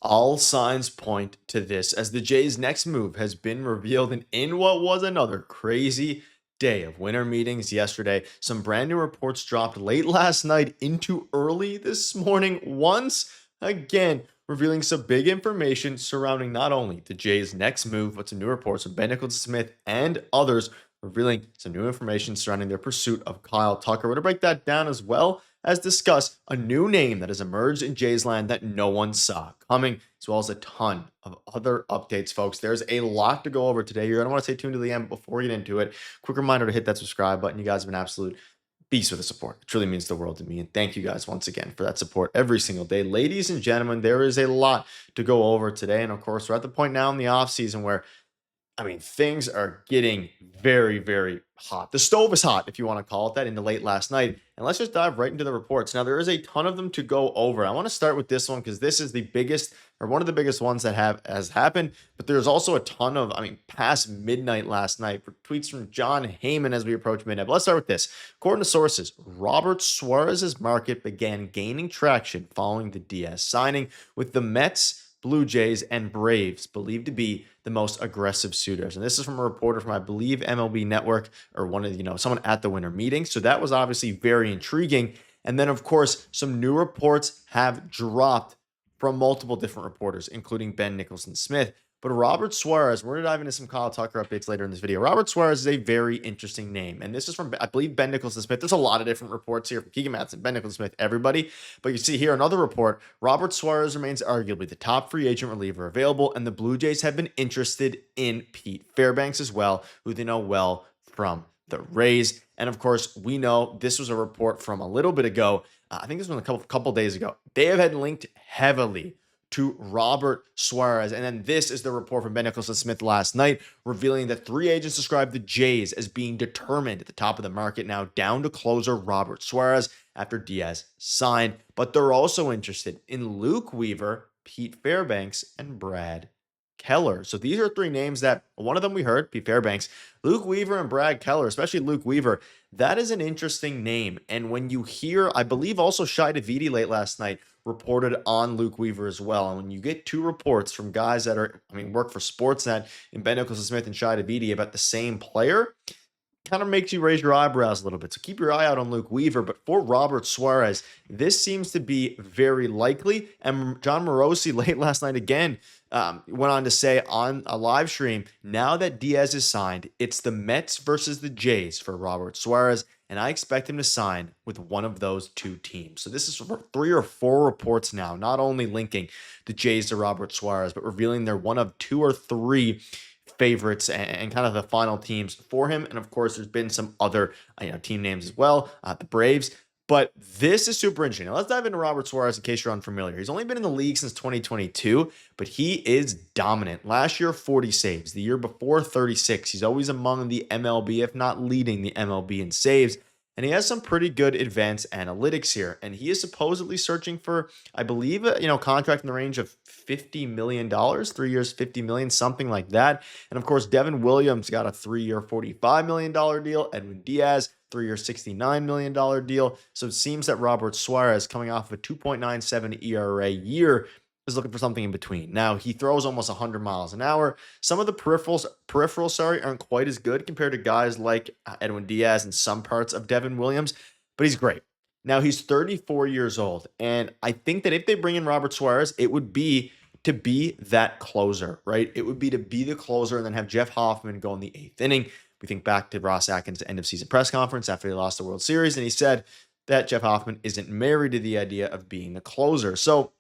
All signs point to this as the Jays' next move has been revealed, and in what was another crazy day of winter meetings yesterday, some brand new reports dropped late last night into early this morning, once again revealing some big information surrounding not only the Jays' next move, but some new reports from Ben Nicholson-Smith and others revealing some new information surrounding their pursuit of Kyle Tucker. We're going to break that down as well as discuss a new name that has emerged in Jays land that no one saw coming, as well as a ton of other updates, folks. There's a lot to go over today. You're going to want to stay tuned to the end. Before we get into it, quick reminder to hit that subscribe button. You guys have been absolute beasts with the support. It truly means the world to me. And thank you guys once again for that support every single day. Ladies and gentlemen, there is a lot to go over today. And of course, we're at the point now in the offseason where things are getting very, very hot. The stove is hot, if you want to call it that, into late last night. And let's just dive right into the reports. Now, there is a ton of them to go over. I want to start with this one because this is the biggest, or one of the biggest ones that has happened. But there's also a ton of, past midnight last night for tweets from John Heyman as we approach midnight. But let's start with this. According to sources, Robert Suarez's market began gaining traction following the Diaz signing, with the Mets, Blue Jays, and Braves believed to be the most aggressive suitors. And this is from a reporter from, I believe, MLB Network, or one of, someone at the winter meeting. So that was obviously very intriguing. And then, of course, some new reports have dropped from multiple different reporters, including Ben Nicholson-Smith. But Robert Suarez, we're going to dive into some Kyle Tucker updates later in this video. Robert Suarez is a very interesting name. And this is from, I believe, Ben Nicholson-Smith. There's a lot of different reports here from Keegan Matson, Ben Nicholson-Smith, everybody. But you see here another report. Robert Suarez remains arguably the top free agent reliever available, and the Blue Jays have been interested in Pete Fairbanks as well, who they know well from the Rays. And of course, we know this was a report from a little bit ago. I think this was a couple days ago. They have had linked heavily to Robert Suarez. And then this is the report from Ben Nicholson-Smith last night, revealing that three agents described the Jays as being determined at the top of the market now, down to closer Robert Suarez after Diaz signed. But they're also interested in Luke Weaver, Pete Fairbanks, and Brad Keller. So these are three names that, one of them we heard, Pete Fairbanks, Luke Weaver, and Brad Keller, especially Luke Weaver. That is an interesting name. And when you hear, I believe also Shai Davidi late last night reported on Luke Weaver as well. And when you get two reports from guys that are, work for Sportsnet, in Ben Nicholson-Smith and Shai Davidi about the same player, kind of makes you raise your eyebrows a little bit. So keep your eye out on Luke Weaver. But for Robert Suarez, this seems to be very likely. And John Morosi late last night again went on to say on a live stream, now that Diaz is signed, it's the Mets versus the Jays for Robert Suarez. And I expect him to sign with one of those two teams. So this is for 3 or 4 reports now, not only linking the Jays to Robert Suarez, but revealing they're one of 2 or 3 favorites and kind of the final teams for him. And of course, there's been some other team names as well, the Braves. But this is super interesting. Now, let's dive into Robert Suarez in case you're unfamiliar. He's only been in the league since 2022, but he is dominant. Last year, 40 saves. The year before, 36. He's always among the MLB, if not leading the MLB in saves. And he has some pretty good advanced analytics here. And he is supposedly searching for, I believe, contract in the range of $50 million, 3 years, $50 million, something like that. And of course, Devin Williams got a 3-year, $45 million deal. Edwin Diaz, 3-year, $69 million deal. So it seems that Robert Suarez, coming off of a 2.97 ERA year, is looking for something in between. Now, he throws almost 100 miles an hour. Some of the peripherals, aren't quite as good compared to guys like Edwin Diaz and some parts of Devin Williams, but he's great. Now, he's 34 years old, and I think that if they bring in Robert Suarez, it would be to be that closer, right? It would be to be the closer and then have Jeff Hoffman go in the 8th inning. We think back to Ross Atkins' end of season press conference after he lost the World Series, and he said that Jeff Hoffman isn't married to the idea of being the closer. So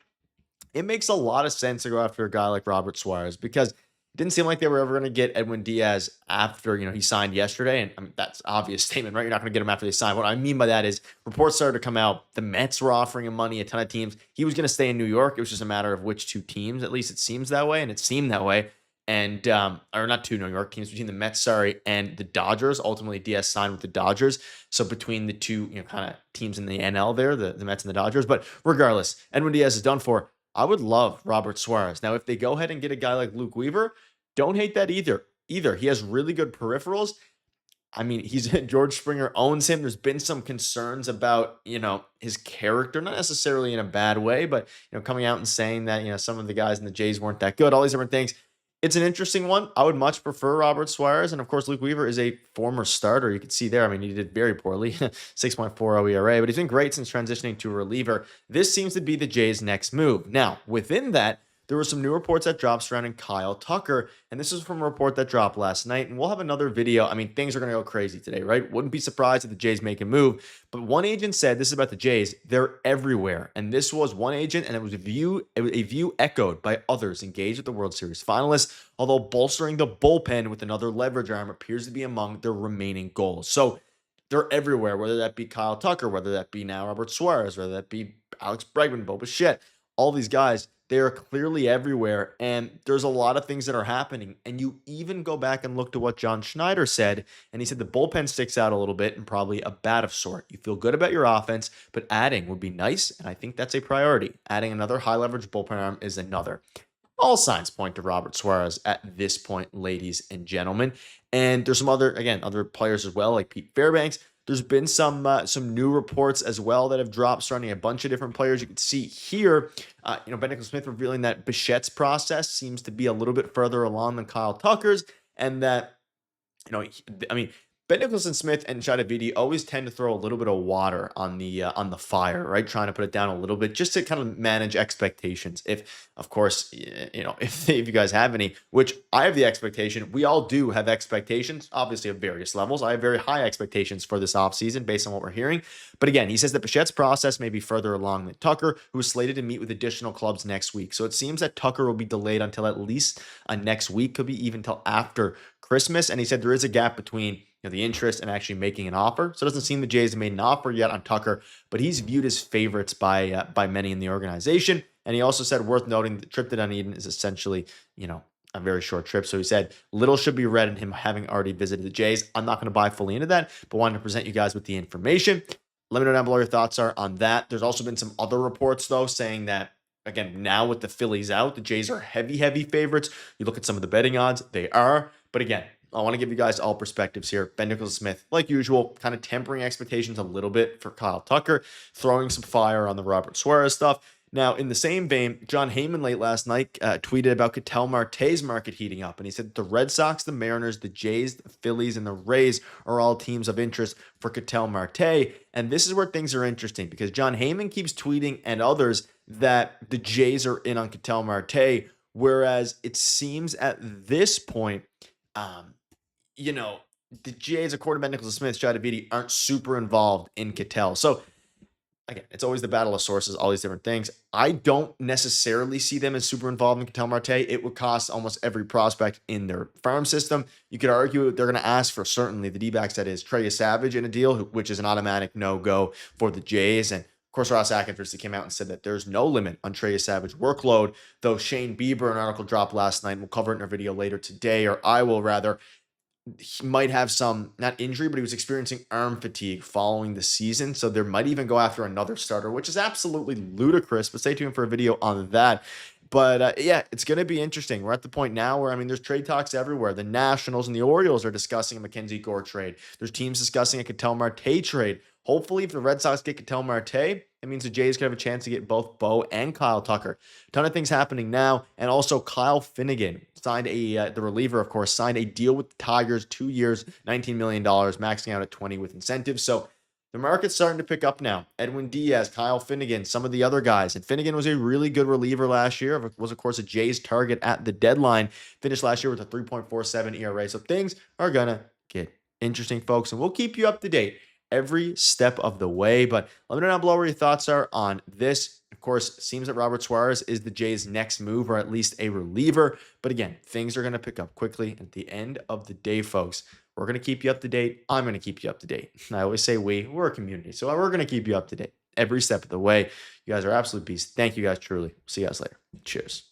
it makes a lot of sense to go after a guy like Robert Suarez because it didn't seem like they were ever going to get Edwin Diaz after, he signed yesterday. And that's an obvious statement, right? You're not going to get him after they sign. What I mean by that is reports started to come out. The Mets were offering him money, a ton of teams. He was going to stay in New York. It was just a matter of which two teams. At least it seems that way. And it seemed that way. And, or not two New York teams, between the Mets, and the Dodgers. Ultimately, Diaz signed with the Dodgers. So between the two, kind of teams in the NL there, the Mets and the Dodgers. But regardless, Edwin Diaz is done for. I would love Robert Suarez. Now, if they go ahead and get a guy like Luke Weaver, don't hate that either. He has really good peripherals. I mean, he's George Springer owns him. There's been some concerns about, his character, not necessarily in a bad way, but, coming out and saying that, some of the guys in the Jays weren't that good, all these different things. It's an interesting one. I would much prefer Robert Suarez. And of course, Luke Weaver is a former starter. You can see there. I mean, he did very poorly, 6.40 ERA, but he's been great since transitioning to a reliever. This seems to be the Jays' next move. Now, within that, there were some new reports that dropped surrounding Kyle Tucker, and this is from a report that dropped last night, and we'll have another video. I mean, things are going to go crazy today, right? Wouldn't be surprised if the Jays make a move, but one agent said, this is about the Jays, they're everywhere, and this was one agent, and it was a view echoed by others engaged with the World Series finalists, although bolstering the bullpen with another leverage arm appears to be among their remaining goals. So they're everywhere, whether that be Kyle Tucker, whether that be now Robert Suarez, whether that be Alex Bregman, Bo Bichette, all these guys, they are clearly everywhere, and there's a lot of things that are happening. And you even go back and look to what John Schneider said, and he said the bullpen sticks out a little bit and probably a bat of sort. You feel good about your offense, but adding would be nice, and I think that's a priority. Adding another high-leverage bullpen arm is another. All signs point to Robert Suarez at this point, ladies and gentlemen. And there's some other players as well, like Pete Fairbanks. There's been some new reports as well that have dropped surrounding a bunch of different players. You can see here, Ben Nicholson-Smith revealing that Bichette's process seems to be a little bit further along than Kyle Tucker's, and that, Ben Nicholson-Smith and Shadavidi always tend to throw a little bit of water on the fire, right? Trying to put it down a little bit just to kind of manage expectations. If, of course, if you guys have any, which I have the expectation, we all do have expectations, obviously of various levels. I have very high expectations for this offseason based on what we're hearing. But again, he says that Bichette's process may be further along than Tucker, who is slated to meet with additional clubs next week. So it seems that Tucker will be delayed until at least next week, could be even till after Christmas. And he said there is a gap between the interest and actually making an offer. So it doesn't seem the Jays have made an offer yet on Tucker, but he's viewed as favorites by many in the organization. And he also said, worth noting, the trip to Dunedin is essentially, a very short trip. So he said, little should be read in him having already visited the Jays. I'm not going to buy fully into that, but wanted to present you guys with the information. Let me know down below your thoughts are on that. There's also been some other reports, though, saying that, again, now with the Phillies out, the Jays are heavy favorites. You look at some of the betting odds, they are. But again, I want to give you guys all perspectives here. Ben Nicholson-Smith, like usual, kind of tempering expectations a little bit for Kyle Tucker, throwing some fire on the Robert Suarez stuff. Now, in the same vein, John Heyman late last night tweeted about Ketel Marte's market heating up, and he said the Red Sox, the Mariners, the Jays, the Phillies, and the Rays are all teams of interest for Ketel Marte. And this is where things are interesting, because John Heyman keeps tweeting, and others, that the Jays are in on Ketel Marte, whereas it seems at this point, the Jays, according to Ben Nicholson-Smith, Shadavidi, aren't super involved in Ketel. So, again, it's always the battle of sources, all these different things. I don't necessarily see them as super involved in Ketel Marte. It would cost almost every prospect in their farm system. You could argue they're going to ask for, certainly, the D-backs, that is, Trey Savage in a deal, which is an automatic no-go for the Jays. And, of course, Ross Atkins came out and said that there's no limit on Trey Savage workload, though Shane Bieber, an article dropped last night, and we'll cover it in our video later today, or I will rather, he might have some, not injury, but he was experiencing arm fatigue following the season. So there might even go after another starter, which is absolutely ludicrous, but stay tuned for a video on that. But yeah, it's going to be interesting. We're at the point now where, there's trade talks everywhere. The Nationals and the Orioles are discussing a Mackenzie Gore trade. There's teams discussing a Ketel Marte trade. Hopefully, if the Red Sox get Ketel Marte, it means the Jays could have a chance to get both Bo and Kyle Tucker. A ton of things happening now. And also, Kyle Finnegan signed the reliever, of course, signed a deal with the Tigers, 2 years, $19 million, maxing out at 20 with incentives. So the market's starting to pick up now. Edwin Diaz, Kyle Finnegan, some of the other guys. And Finnegan was a really good reliever last year. Was, of course, a Jays target at the deadline. Finished last year with a 3.47 ERA. So things are going to get interesting, folks. And we'll keep you up to date every step of the way. But let me know down below where your thoughts are on this. Of course, it seems that Robert Suarez is the Jays' next move, or at least a reliever. But again, things are going to pick up quickly. At the end of the day, folks, we're going to keep you up to date. I'm going to keep you up to date. And I always say we're a community. So we're going to keep you up to date every step of the way. You guys are absolute beasts. Thank you guys, truly. See you guys later. Cheers.